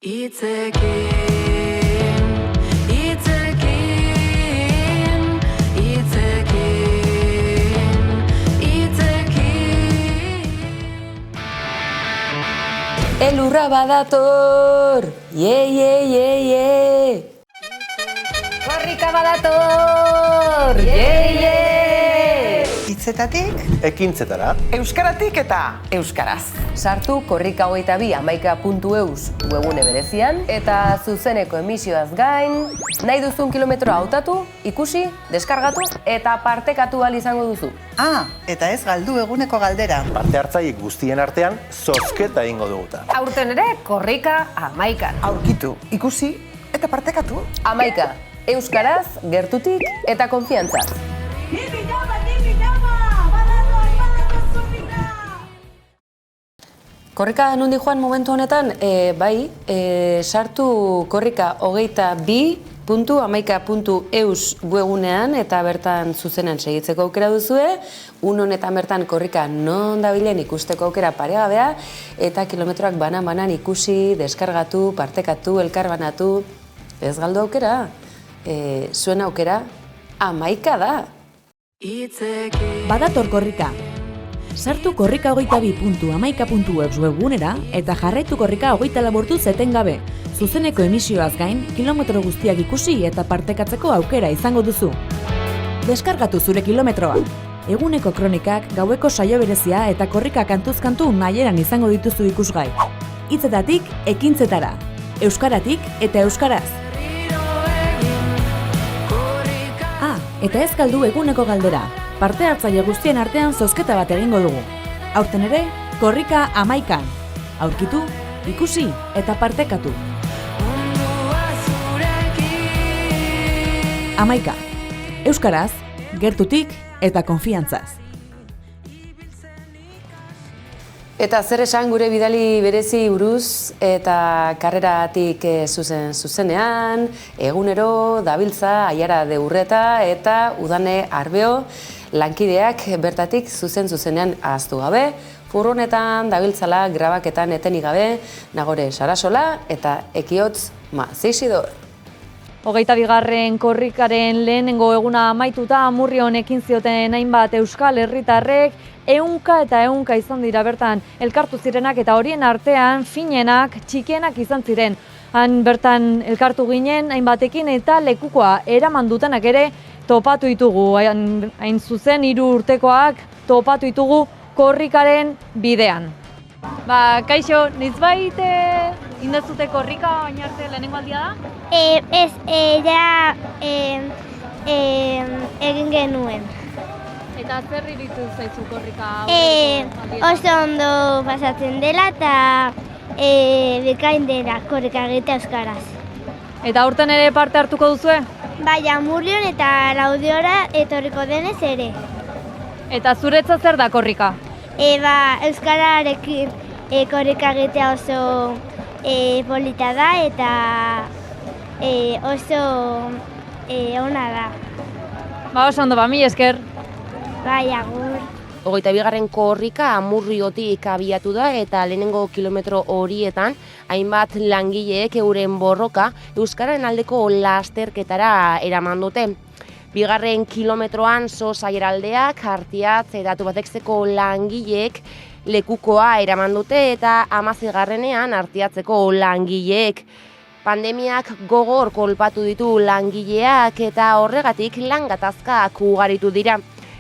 Itzekin, itzekin, itzekin, itzekin. Elurra badator, ye. Korrika badator, ye. Hitzetatik, ekintzetara, euskaratik eta euskaraz. Sartu korrika22amaika.eus webgune berezian eta zuzeneko emisioaz gain, nahi duzun kilometroa hautatu, ikusi, deskargatu eta partekatu ahal izango duzu. Eta ez galdu eguneko galdera. parte hartzaile guztien artean zozketa egingo duguta. Aurten ere, korrika 11. Aurkitu, ikusi eta partekatu. 11. Euskaraz, gertutik eta konfiantzaz. Korrika nundi joan momentu honetan, sartu korrika 22amaika.eus webgunean eta bertan zuzenean segitzeko aukera duzue, honetan bertan korrika non dabilen ikusteko aukera paregabea eta kilometroak banan ikusi, deskargatu, partekatu, elkarbanatu, ez galdu aukera, zuen aukera 11 da. Badator korrika. Sartu korrika 22amaika.eus webgunera eta jarraitu korrika 24 etengabe. Zuzeneko emisioaz gain, kilometro guztiak ikusi eta partekatzeko aukera izango duzu. Deskargatu zure kilometroa. Eguneko kronikak, gaueko saio berezia eta korrika kantuz kantu nahieran izango dituzu ikusgai. Hitzetatik ekintzetara. Euskaratik eta euskaraz. Eta ez galdu eguneko galdera. Parte hartzaile guztien artean zozketa bat egingo dugu. Aurten ere, korrika 11. Aurkitu, ikusi eta partekatu. 11. Euskaraz, gertutik eta konfiantzaz. Eta zer esan gure bidali berezi buruz eta karreratik zuzenean, egunero, dabiltza, aiara de urreta eta udane arbeo lankideak bertatik zuzenean ahaztu gabe, furgonetan, dabiltzala, grabaketan etenik gabe, Nagore Sarasola eta Ekiotz Zeixidor. 22. korrikaren lehenengo eguna amaituta Amurrion ekin zioten hainbat euskal herritarrek ehunka izan dira bertan elkartu zirenak eta horien artean finenak, txikienak izan ziren. Han bertan elkartu ginen hainbatekin eta lekukoa eraman dutenak ere topatu ditugu. Hain zuzen 3 urtekoak topatu ditugu korrikaren bidean. Kaixo, nizbait indazute korrika baina arte lehenengo aldia da? Egin genuen. Eta zer iritzu zaizu korrika? Oso ondo pasatzen dela eta bikain dela korrika egitea euskaraz. Eta aurten ere parte hartuko duzue? Bai, Amurrion eta Laudiora etorriko denez ere. Eta zuretzat zer da korrika? Euskararekin korrika egitea oso polita da eta oso ona da. Oso ondo, mila esker. Bai, agur. 22. korrika Amurriotik abiatu da eta lehenengo kilometro horietan hainbat langileek euren borroka euskararen aldeko lasterketara eraman dute. 2. kilometroan Sos aieraldeak, Artiatz eta Tubatekzeko langileek lekukoa eraman dute eta 11. Artiatzeko langileek. Pandemiak gogor kolpatu ditu langileak eta horregatik lan gatazkak ugaritu dira.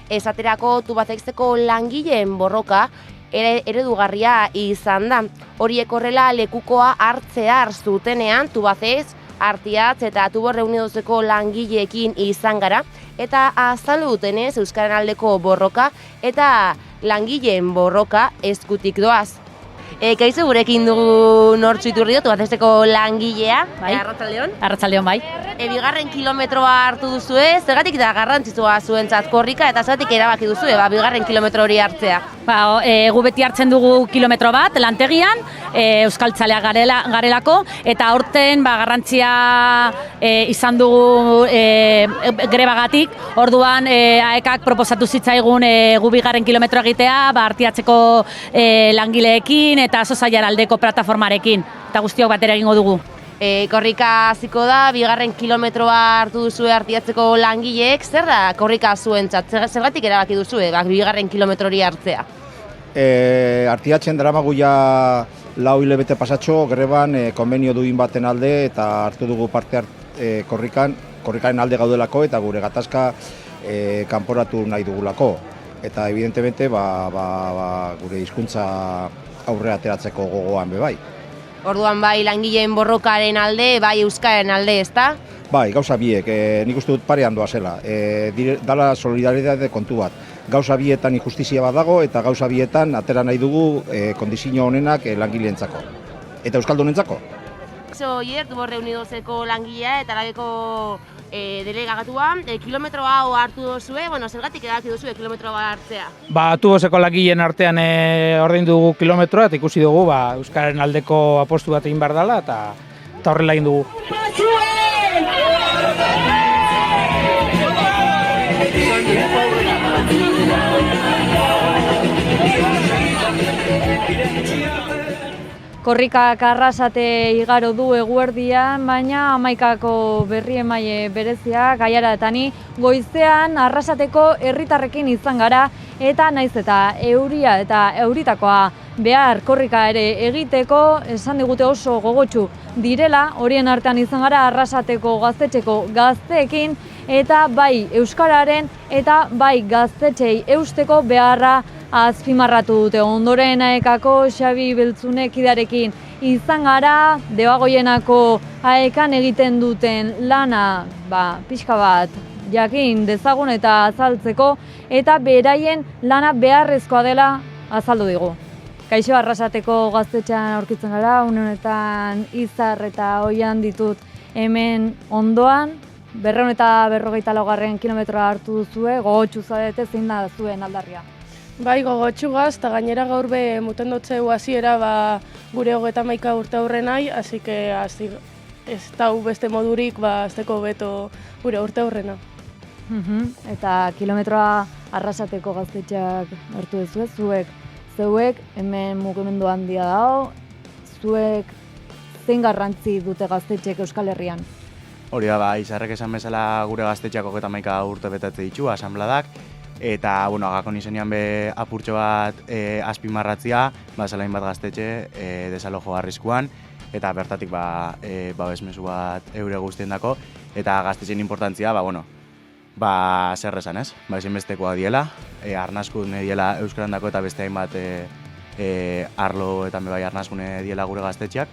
Esaterako Tubatekzeko langileen borroka eredugarria izan da. Horiek horrela lekukoa hartzear zutenean Tubatekz, Artiatz eta Tuborre Unidozeko langileekin izan gara eta azaldu dutenez euskaren aldeko borroka eta langileen borroka eskutik doaz. Kaixo, gurekin dugu Nortxu Iturrido, Tubatekzeko langilea, Arratsaldeon. Arratsaldeon, bai. 2. kilometroa hartu duzue, zergatik da garrantzitsua zuentzat korrika eta zergatik erabaki duzue 2. kilometro hori hartzea? gu beti hartzen dugu kilometro bat lantegian, euskaltzaleak garelako, eta aurten garrantzia izan dugu grebagatik, orduan AEKak proposatu zitzaigun gu bigarren kilometro egitea, artiatzeko langileekin eta Sosaiar aldeko plataformarekin, eta guztiok batera egingo dugu. Korrika hasiko da, bigarren kilometroa hartu duzue Artiatzeko langileek, zer da korrika zuentzat? Zergatik erabaki duzue, bigarren kilometro hori hartzea? Artiatzen daramagu ja 4 hilabete pasatxo, greban konbenio duin baten alde eta hartu dugu parte korrikaren alde gaudelako eta gure gatazka kanporatu nahi dugulako. Eta evidentemente gure hizkuntza aurre ateratzeko gogoan bebai. Orduan bai langileen borrokaren alde, bai euskaren alde, ezta? Bai, gauza biek, nik uste dut parean doa zela. Dala solidaritate kontu bat. Gauza bietan injustizia bat dago eta gauza bietan atera nahi dugu kondizio honenak langileentzako. Eta euskaldunentzako. Oier, Tubor Reunidoseko langilea eta labeko delegagatua, kilometro hau hartu duzue, zergatik erabaki duzue kilometro bat hartzea? Tuboseko langileen artean ordain dugu kilometroa eta ikusi dugu euskaren aldeko apostu bat egin behar dela eta horrela egin dugu. Korrikak Arrasate igaro du eguerdian, baina 11ako berri emaile berezia Gaiara eta ni goizean Arrasateko herritarrekin izan gara eta naiz eta euria eta euritakoa behar korrika ere egiteko esan digute oso gogotsu direla, horien artean izan gara Arrasateko gaztetxeko gazteekin eta bai euskararen eta bai gaztetxei eusteko beharra azpimarratu dute. Ondoren AEKako Xabi Beltzune kidearekin izan gara, Debagoienako AEKan egiten duten lana pixka bat jakin dezagun eta azaltzeko eta beraien lana beharrezkoa dela azaldu digu. Kaixo, Arrasateko gaztetxean aurkitzen gara, une honetan Izar eta Oian ditut hemen ondoan, 254. kilometroa hartu duzue, gogotsu zaudete zein da zuen aldarria? Bai, gogotxugaz, eta gainera gaur be muten dotzeu hasiera gure 31 urte aurre nahi, hasi que ez dau beste modurik azteko beto gure urte aurrena. Eta kilometroa Arrasateko gaztetxeak hartu duzu, zeuek hemen mugimendu handia dago, zuek zein garrantzi dute gaztetxeek Euskal Herrian? Hori da, Izarrek esan bezala gure gaztetxeak 31 urte betetze ditu, asanbladak, eta, agakon izenean be apurtxo bat azpimarratzia, zelain bat gaztetxe desalojo arriskuan, eta bertatik babesmezu bat eure guztien dako, eta gaztetxen importantzia, zer esan ez? Ezinbestekoa diela, arnaskune diela euskaran dako eta beste hainbat arlo eta bai arnaskune diela gure gaztetxeak,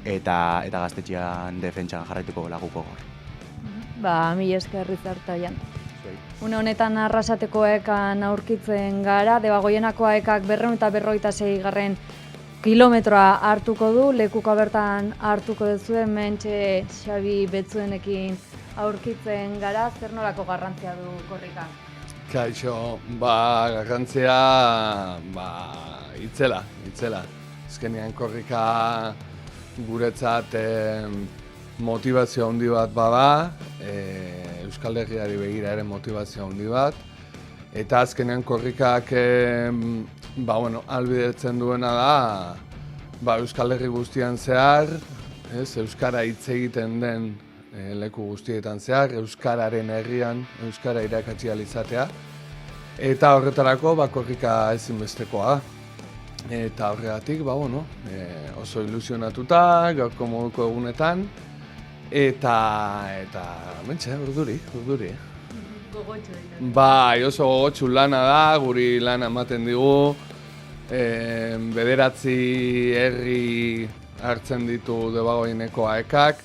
eta gaztetxean defentsan jarraituko laguko gor. Mila esker Izarta Oian. Une honetan Arrasateko AEKan aurkitzen gara, Debagoienako AEKak 256. kilometroa hartuko du, lekuko bertan hartuko duzu, hementxe Xabi Betzuenekin aurkitzen gara, zer nolako garrantzia du korrika? Kaixo, garrantzia itzela. Azkenean korrika guretzat motivazio handi bat bada, Euskal Herriari begira ere motivazio handi bat, eta azkenean korrikak ahalbidetzen duena da Euskal Herri guztian zehar, euskara hitz egiten den leku guztietan zehar, euskararen herrian, euskara irakatsi ahal izatea, eta horretarako korrika ezinbestekoa. Eta horregatik, oso ilusionatuta, gaurko moduko egunetan, eta urduri. Oso gogotsu lana da, guri lana ematen digu, 9 herri hartzen ditu Debagoieneko AEKak,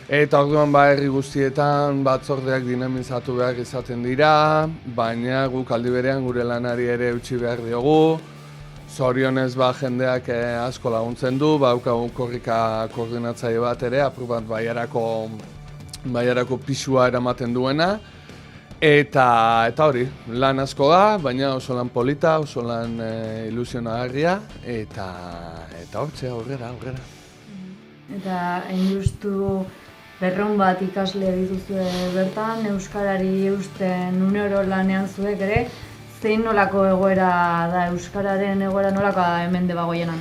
eta orduan herri guztietan batzordeak dinamizatu behar izaten dira, baina guk aldi berean gure lanari ere eutsi behar diogu, zorionez jendeak asko laguntzen du, daukagun korrika koordinatzaile bat ere, apur bat baiarako pisua eramaten duena, Eta hori, lan asko da, baina oso lan polita, oso lan ilusionagarria, eta hortxe, aurrera. Eta justu 200 bat ikasle dituzue bertan, euskarari eusten unero lanean zuek ere, zein nolako egoera da, euskararen egoera nolako da hemen Debagoienan?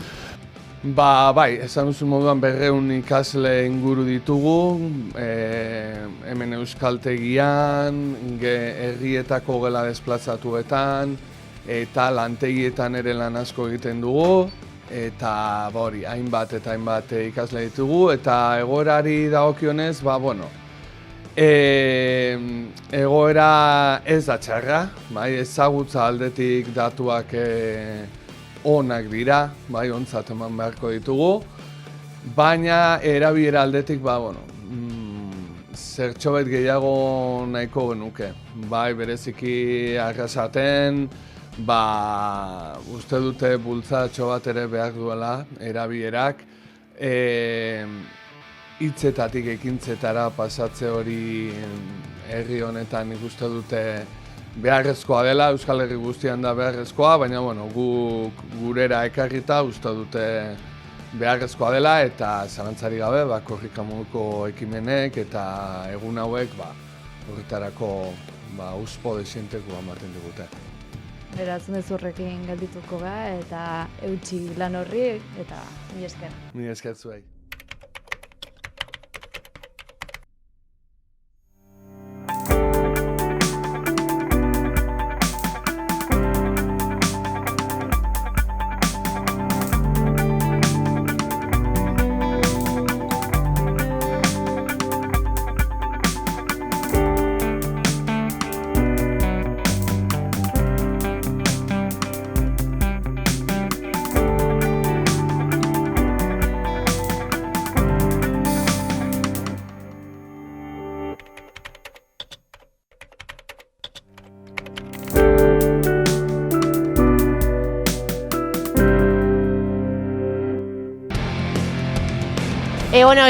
Bai, esan duzu moduan 200 ikasle inguru ditugu, hemen euskaltegian, herrietako gela desplazatuetan, eta lantegietan ere lan asko egiten dugu, eta hori, hainbat ikasle ditugu, eta egoerari dagokionez, egoera ez da txarra, ezagutza aldetik datuak onak dira, ontzat eman beharko ditugu, baina erabilera aldetik, zertxobait gehiago nahiko genuke. Bereziki arrasaten, uste dute bultzatxo bat ere behar duela erabilerak, hitzetatik ekintzetara pasatze hori herri honetan ikuste dute beharrezkoa dela, Euskal Herri guztian da beharrezkoa, baina guk gurera ekarrita uste dute beharrezkoa dela eta zalantzari gabe korrika moduko ekimenek eta egun hauek horretarako uspo desienteko ematen digute. Beraz, mezurrekin geldituko eta eutxi lan horri eta mi esker. Mi esker zuei.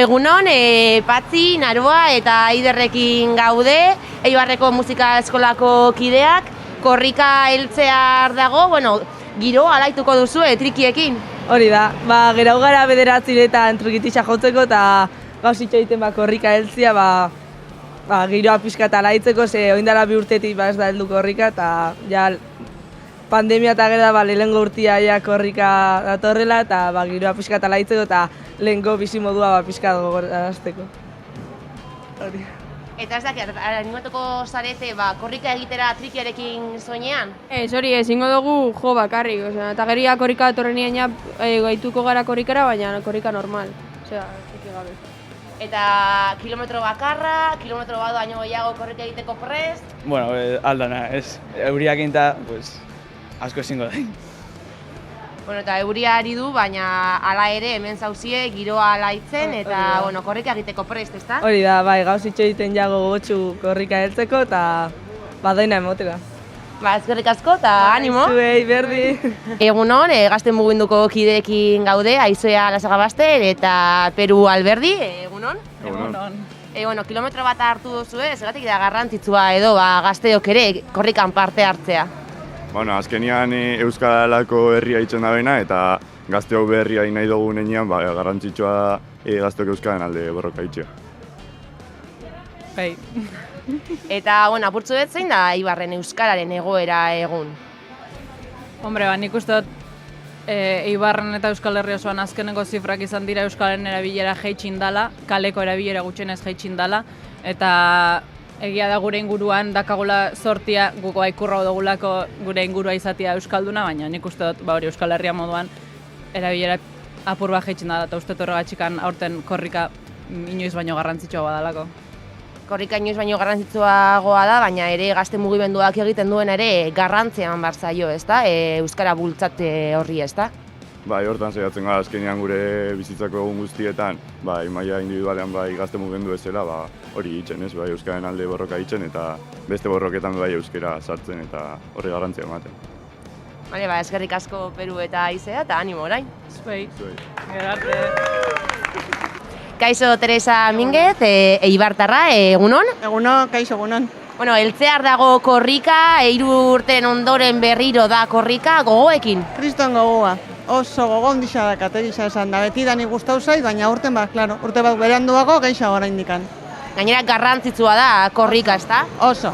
Egunon, Patzi, Naroa eta Aiderrekin gaude, Eibarreko musika eskolako kideak, korrika heltzear dago, giro alaituko duzu trikiekin. Hori da, gerau gara 9 trukitisa jotzeko eta gauzitxo egiten korrika heltzia, giroa pixka eta alaitzeko, ze oindala 2 urtetik ez da heldu korrika eta pandemia eta gero lehengo urtia korrika datorrela eta giroa pixka eta alaitzeko eta lehenko bizimodua pixka gogorazteko. Eta ez dakit, animatuko zarete korrika egitera trikiarekin soinean? Hori, ezingo dugu jo bakarrik, eta geria korrika datorrenean gaituko gara korrikara, baina korrika normal, triki gabe. Eta kilometro bakarra, kilometro bat baino gehiago korrika egiteko prest? Aldana, ez. Euriak eta asko ezingo da. Eta euria ari du, baina hala ere hemen zauzie giroa alaitzen eta korrika egiteko prest, ezta? Hori da, gauzitxo egiten jago gotxu korrika heltzeko eta doina emotera. Eskerrik asko eta animo! Zuei, berdi! Egunon, Gazte Mugimenduko kideekin gaude, Aizoea Lasagabaster eta Peru Alberdi, egunon? Egunon. Kilometro bat hartu duzu, zergatik da garrantzitsua edo gazteok ere korrikan parte hartzea? Azkenian Euskalako herria itzen da bena eta gazteok berria nahi dugu nenean garrantzitsua da gazteok Euskalen alde borroka itxea. Bai. Eta, apurtzu dut zein da Eibarren euskararen egoera egun? Nik uste dut Eibarren eta Euskal Herria osoan azkeneko zifrak izan dira euskalen erabilera jaitxin dala, kaleko erabilera gutxenez jaitxin dala, eta egia da gure inguruan dakagula sortia, guko ikurra dugulako gure ingurua izatea euskalduna, baina nik uste dut hori Euskal Herria moduan erabilera apur bat jaitxin dala, eta uste horregatxikan aurten korrika inoiz baino garrantzitsua badalako. Korrika inoiz baino garrantzitsuagoa da, baina ere Gazte Mugimenduak egiten duen ere garrantzia eman behar zaio, ezta? Euskara bultzate horri, ezta? Hortan saiatzen gara azkenean gure bizitzako egun guztietan, maila individualean Gazte Mugimendu ezela, hori itzen, ez? Euskaren alde borroka itzen eta beste borroketan euskara sartzen eta horri garrantzia ematen. Eskerrik asko Peru eta Aizea eta animo orain. Zuei. Kaixo Teresa Minguez, Eibartarra, egunon? Egunon, kaixo, egunon. Bueno, heltzear dago korrika, 3 urten ondoren berriro da korrika, gogoekin. Kriston gogoa, oso gogon disa da kategisa esan da, beti dani gustau zait, baina urten bat, klaro, urte bat beranduago gehiago oraindikan. Gainera garrantzitsua da korrika, ezta? Oso.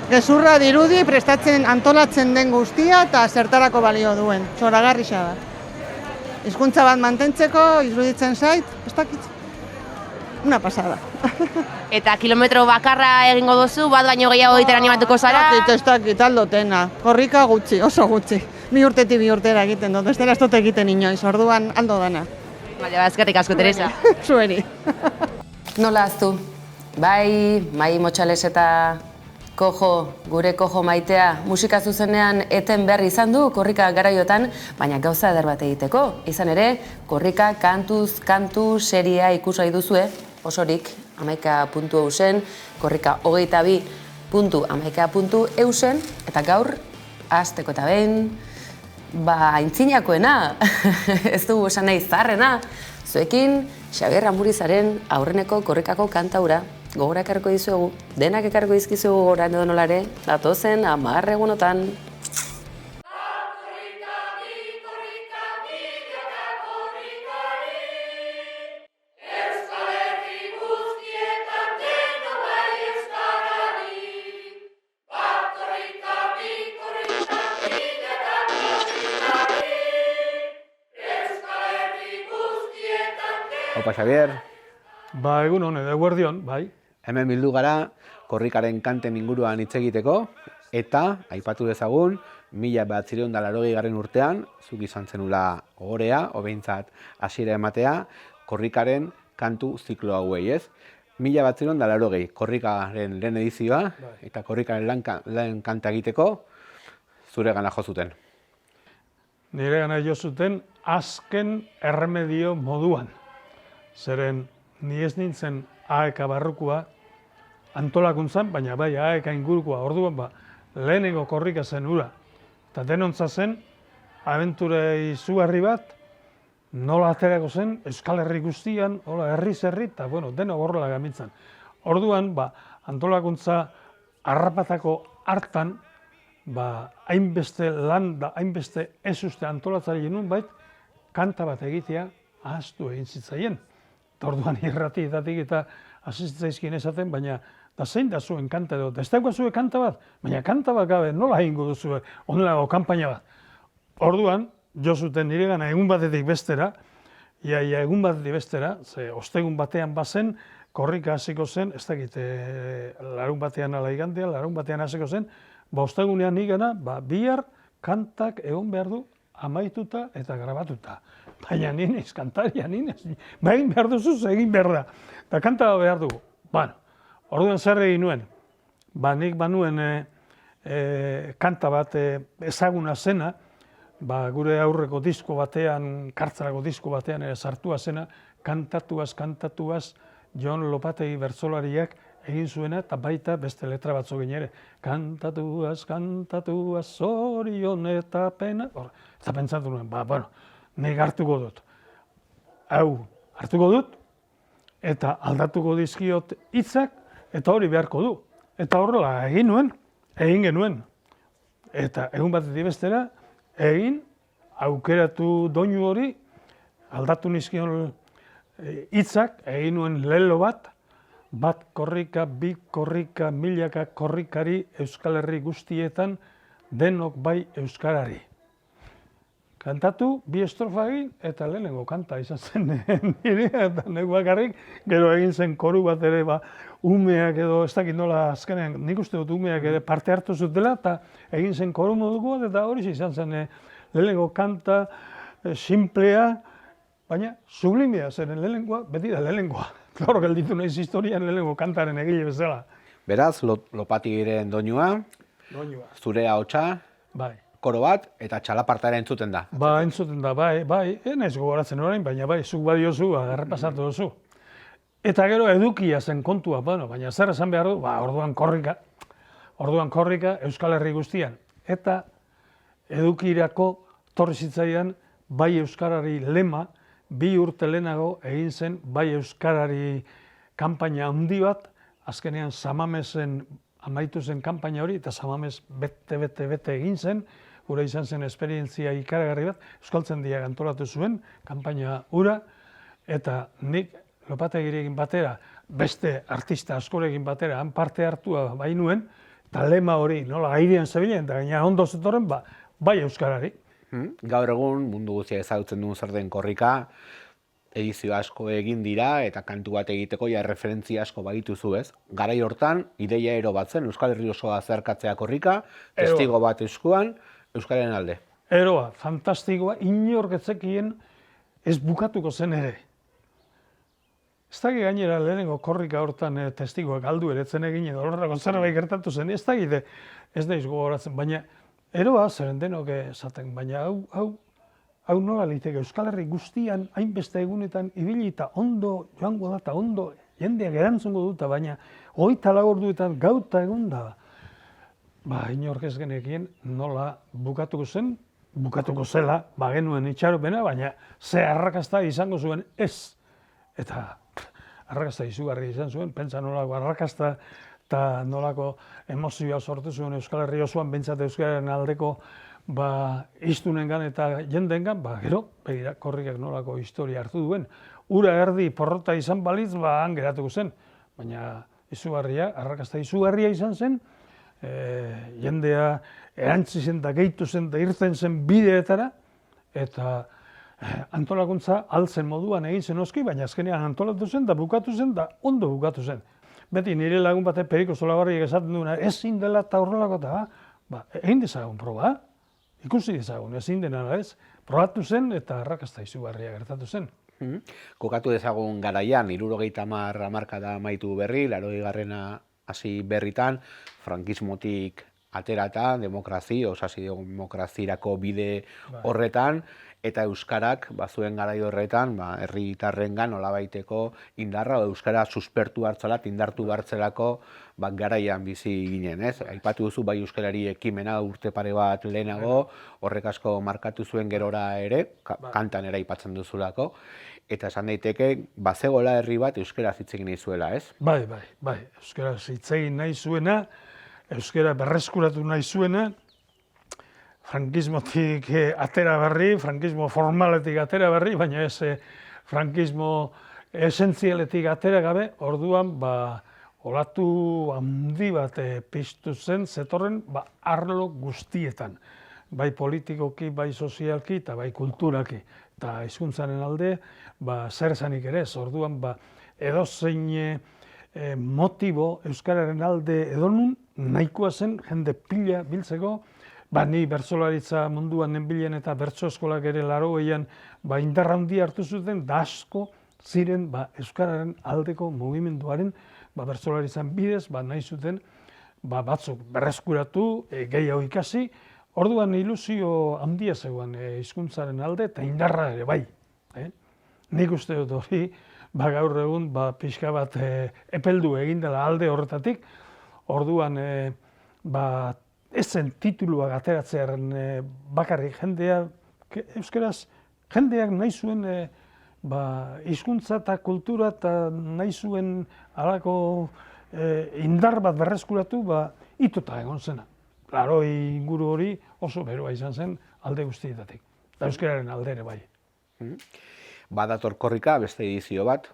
Gezurra dirudi prestatzen antolatzen den guztia eta zertarako balio duen, zoragarrisa da. Hizkuntza bat mantentzeko, iruditzen zait, ez dakit, una pasada. Eta kilometro bakarra egingo duzu, bat baino gehiago egiten animatuko zara? Ez dakit, aldotena, korrika gutxi, oso gutxi. 2 urtetik 2 urtera egiten dut, bestela ez dut egiten inoiz, orduan aldo dana. Bale, eskerrik asko, Teresa. Zueri. Nola aztu? Bai, Mai Motxales eta Kojo, gure Kojo maitea, musika zuzenean eten behar izan du korrika garaiotan, baina gauza eder bat egiteko. Izan ere, korrika kantuz kantu seria ikusai duzue, osorik, 11.eu zen, korrika 22.11.eu zen, eta gaur, hasteko eta behin, aintzinakoena, ez dugu esan nahi zaharrena, zuekin Xabier Amurizaren aurreneko korrikako kantaura. Gogora ekarriko dizuegu, denak ekarriko dizkizuegu gogora edo nolare, datozen 10 egunotan. Opa, Xabier. Ba, egun hon, edo eguerdion, bai. Hemen bildu gara, korrikaren kanten inguruan hitz egiteko, eta, aipatu dezagun, 1980 urtean, zuk izan zenula ogorea, behintzat hasiera ematea, korrikaren kantu ziklo hauei, ez? 1980, korrikaren lehen edizioa, eta korrikaren lehen kanta egiteko, zure gana jo zuten. Nire gana jo zuten azken erremedio moduan. Zeren, ni ez nintzen AEK barrukua antolakuntzan, baina bai AEK ingurukoa orduan lehenengo korrika zen ura. Eta denontza zen, abenture izugarri bat, nola aterako zen, Euskal Herri guztian, herriz herri, eta deno horrela gamitzen. Orduan, antolakuntza harrapatako hartan, hainbeste lan da, hainbeste ez uste antolatzari nun bait, kanta bat egitea ahaztu egin zitzaien. Orduan irratietatik eta asistitzaizkien esaten, baina da zein da zuen kanta edo, ez dagoa zuen kanta bat, baina kanta bat gabe nola egingo duzu onelago kanpaina bat. Orduan, jo zuten nire gana egun batetik bestera, iaia egun batetik bestera, ze ostegun batean bazen, korrika hasiko zen, ez dakit larun batean ala igandean, larun batean hasiko zen, ostegunean nigana, bihar kantak egon behar du amaituta eta grabatuta. Baina ninez, kantaria ninez, egin behar duzuz, egin behar da. Eta kanta behar dugu. Orduan zer egin nuen? Nik banuen kanta bat ezaguna zena, gure aurreko disko batean, kartzarako disko batean sartua zena, kantatuaz, Jon Lopategi bertsolariak egin zuena, eta baita beste letra batzuk ere. Kantatuaz, zorion eta pena. Eta pentsatu nuen, nik hartuko dut. Hartuko dut, eta aldatuko dizkiot hitzak, eta hori beharko du. Eta horrela egin genuen. Eta egun batetik bestera, aukeratu doinu hori, aldatu nizkion hitzak, egin nuen lelo bat korrika, bi korrika, milaka korrikari Euskal Herri guztietan, denok bai euskarari. Kantatu, bi estrofa egin, eta lehenengo kanta izan zen nire, eta nek bakarrik, gero egin zen koru bat ere, umeak edo, ez dakit nola azkenean, nik uste dut umeak ere parte hartu zutela, eta egin zen koru moduko bat, eta hori izan zen lehenengo kanta, simplea, baina sublimea zen lehenengoa, beti da lehenengoa. Gaur gelditu nahiz historian lehenengo kantaren egile bezala. Beraz, Lopatigiren doinua, zure ahotsa, koro bat, eta txalapartara entzuten da. Entzuten da, enaiz gogoratzen orain, baina zuk badiozu, errepasatu duzu. Eta gero edukia zen kontua, baina zer esan behar du, orduan korrika Euskal Herri guztian. Eta edukirako torri zitzaidan bai euskarari lema, 2 urte lehenago egin zen bai euskarari kanpaina handi bat, azkenean Samamesen amaitu zen kanpaina hori, eta Samamez bete egin zen, gure izan zen esperientzia ikaragarri bat, Euskaltzaindiak antolatu zuen, kanpaina hura, eta nik Lopategirekin batera, beste artista askorekin batera, han parte hartua bainuen, eta lema hori nola airean zebilen, eta gaina ondo zetorren, bai euskarari. Gaur egun mundu guztia ezagutzen duen zer den korrika, edizio asko egin dira eta kantu bat egiteko ja referentzia asko bagituzu, ez? Garai hortan, ideia ero bat zen, Euskal Herri osoa zeharkatzea korrika, testigo bat eskuan, Euskararen alde. Eroa, fantastikoa, inork ez zekien ez bukatuko zen ere. Ez dakit gainera lehenengo korrika hortan testigoak aldu eretzen egin edo horrelako zerbait gertatu zen, ez dakit ez daiz gogoratzen, baina eroa zeren denok esaten, baina hau nola liteke Euskal Herri guztian hainbeste egunetan ibili eta ondo joango da eta ondo jendeak erantzungo duta, baina 24 orduetan gauta egon da. Inork ez genekien nola bukatuko zen, bukatuko zela, genuen itxaropena, baina ze arrakasta izango zuen ez. Eta arrakasta izugarri izan zuen, pentsa nolako arrakasta eta nolako emozioa sortu zuen Euskal Herri osoan, bentsat Euskararen aldeko iztunengan eta jendengan, gero, begira, korrikak nolako historia hartu duen. Ura erdi porrota izan balitz, han geratuko zen, baina izugarria, arrakasta izugarria izan zen, jendea erantzi zen da gehitu zen da irten zen bideetara, eta antolakuntza altzen moduan egin zen oski, baina azkenean antolatu zen da bukatu zen da ondo bukatu zen. Beti nire lagun batek Periko Solabarriak esaten duena, ezin dela eta horrelako eta, egin dezagun proba, ikusi dezagun, ezin dena ez, probatu zen eta arrakasta izugarria gertatu zen. Kokatu dezagun garaian, 70 hamarkada amaitu berri, 80garrena hasi berritan, frankismotik aterata, demokraziarako bide horretan, eta euskarak zuen garai horretan herritarrengan nolabaiteko indarra, euskara suspertu hartzela, indartu hartzelako garaian bizi ginen, ez? Aipatu duzu bai euskarari ekimena urte pare bat lehenago, horrek asko markatu zuen gerora ere, kantan ere aipatzen duzulako, eta esan daiteke, bazegoela herri bat euskaraz hitz egin nahi zuela, ez? Bai, euskaraz hitz egin nahi zuena, euskara berreskuratu nahi zuena, frankismotik atera berri, frankismo formaletik atera berri, baina ez frankismo esentzialetik atera gabe, orduan olatu handi bat piztu zen, zetorren arlo guztietan, bai politikoki, bai sozialki eta bai kulturaki. Eta hizkuntzaren alde, zer esanik ere ez, orduan edozein motibo euskararen alde edonun nahikoa zen jende pila biltzeko, ni bertsolaritza munduan nenbilen eta bertso eskolak ere 80an indarra handia hartu zuten, da asko ziren euskararen aldeko mugimenduaren bertsolaritzan bidez nahi zuten batzuk berreskuratu, gehiago ikasi, orduan ilusio handia zegoen hizkuntzaren alde eta indarra ere bai. Nik uste dut hori, gaur egun pixka bat epeldu egin dela alde horretatik, orduan ez zen tituluak ateratzearen bakarrik jendea, euskaraz jendeak nahi zuen hizkuntza eta kultura eta nahi zuen halako indar bat berreskuratu itota egon zena. Klaro, inguru hori oso beroa izan zen alde guztietatik, eta euskararen alde ere bai. Badator korrika, beste edizio bat,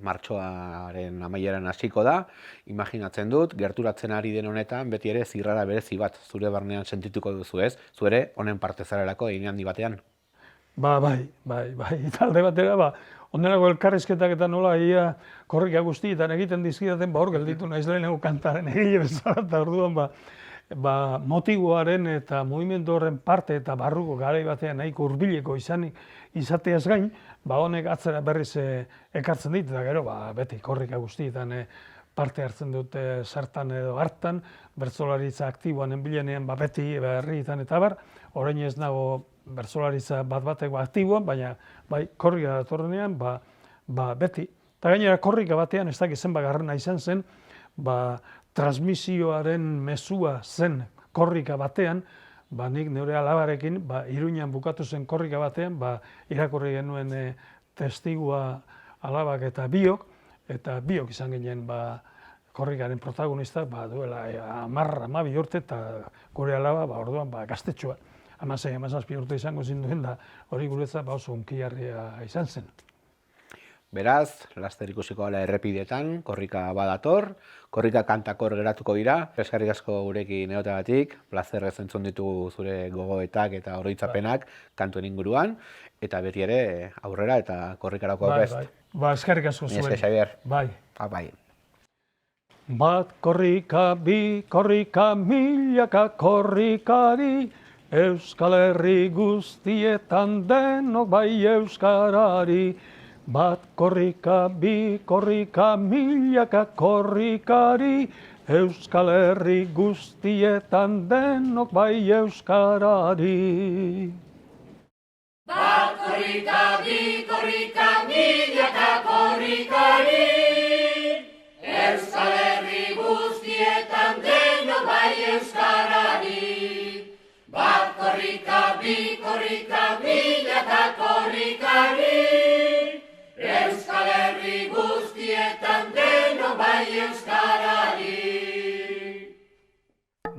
martxoaren amaieran hasiko da, imaginatzen dut, gerturatzen ari den honetan, beti ere zirrara berezi bat, zure barnean sentituko duzu ez, zure honen parte zarelako egin handi batean. Bai, talde batera, ondelako elkarrizketak eta nola ia korrika guztietan egiten dizkidaten, hor gelditu naiz lehenengo kantaren egile bezala, eta orduan motiboaren eta mugimendu horren parte eta barruko garai batean nahiko hurbileko izateaz gain, honek atzera berriz ekartzen dit, eta gero beti korrika guztietan parte hartzen dute zertan edo hartan, bertsolaritza aktiboan enbilenean beti herrietan eta orain ez nago bertsolaritza bat-bateko aktiboan, baina korrika datorrenean beti. Eta gainera korrika batean ez dakit zenbagarrena izan zen, transmisioaren mezua zen korrika batean, nik neure alabarekin, Iruñan bukatu zen korrika batean, irakurri genuen testigua alabak eta biok izan ginen korrikaren protagonista duela 10-12 urte eta gure alaba orduan gaztetxoa. 16-17 urte izango zinduen da hori guretzat oso hunkigarria izan zen. Beraz, laster ikusiko gala errepidetan, korrika badator, korrika kantakor geratuko dira. Eskerrik asko gurekin egoteagatik, plazerrez entzun ditugu zure gogoetak eta oroitzapenak kantuen inguruan, eta beti ere aurrera eta korrikarako aurrest. Eskerrik asko zuen. Esker, Xabier. Bai. Bai. Bat korrika, bi korrika, milaka korrikari, Euskal Herri guztietan denok bai euskarari. Bat korrika, bi korrika, milaka korrikari, Euskal Herri guztietan denok bai euskarari. Bat korrika, bi korrika, milaka korrikari, Euskal Herri guztietan denok bai euskarari. Bat korrika, bi korrika, milaka korrikari, Euskal Herri guztietan denok bai euskarari.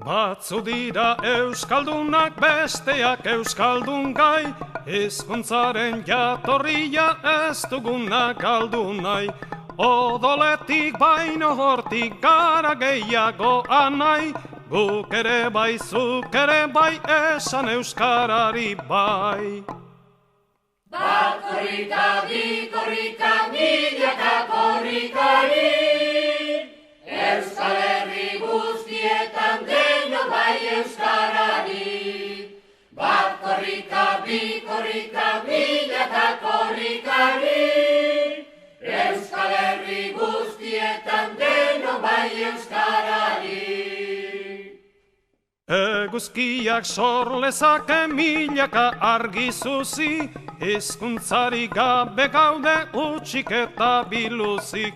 Batzu dira euskaldunak besteak euskaldun gai, hizkuntzaren jatorria ez dugunak galdu nahi. Odoletik baino hortik gara gehiago anai, guk ere bai, zuk ere bai, esan euskarari bai. Bat korrika, bi korrika, milaka korrikari, Euskal Herri guztietan denok bai euskarari. Bat korrika, bi korrika, milaka korrikari, Euskal Herri guztietan denok bai euskarari. Eguzkiak sor lezake milaka argi zuzi, hizkuntzari gabe gaude utxik eta biluzik.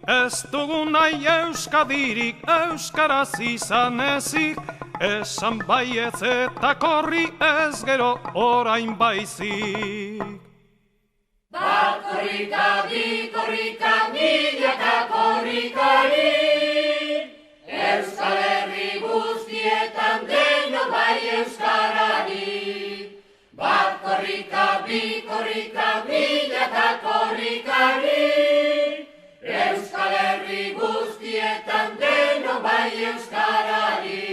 Ez dugu nahi euskadirik euskaraz izan ezik, esan baietz eta korri ez gero orain baizik. Bat korrika, bi korrika, milaka korrikari, Euskal Herri guztietan denok bai euskarari. Bat korrika, bi korrika, milaka korrikari, Euskal Herri guztietan denok bai euskarari.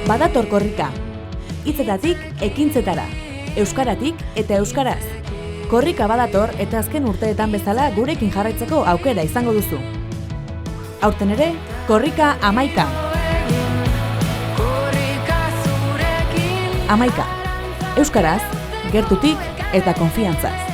Badator korrika. Hitzetatik ekintzetara. Euskaratik eta euskaraz. Korrika badator eta azken urteetan bezala gurekin jarraitzeko aukera izango duzu. Aurten ere, korrika 11. 11. Euskaraz, gertutik eta konfiantzaz.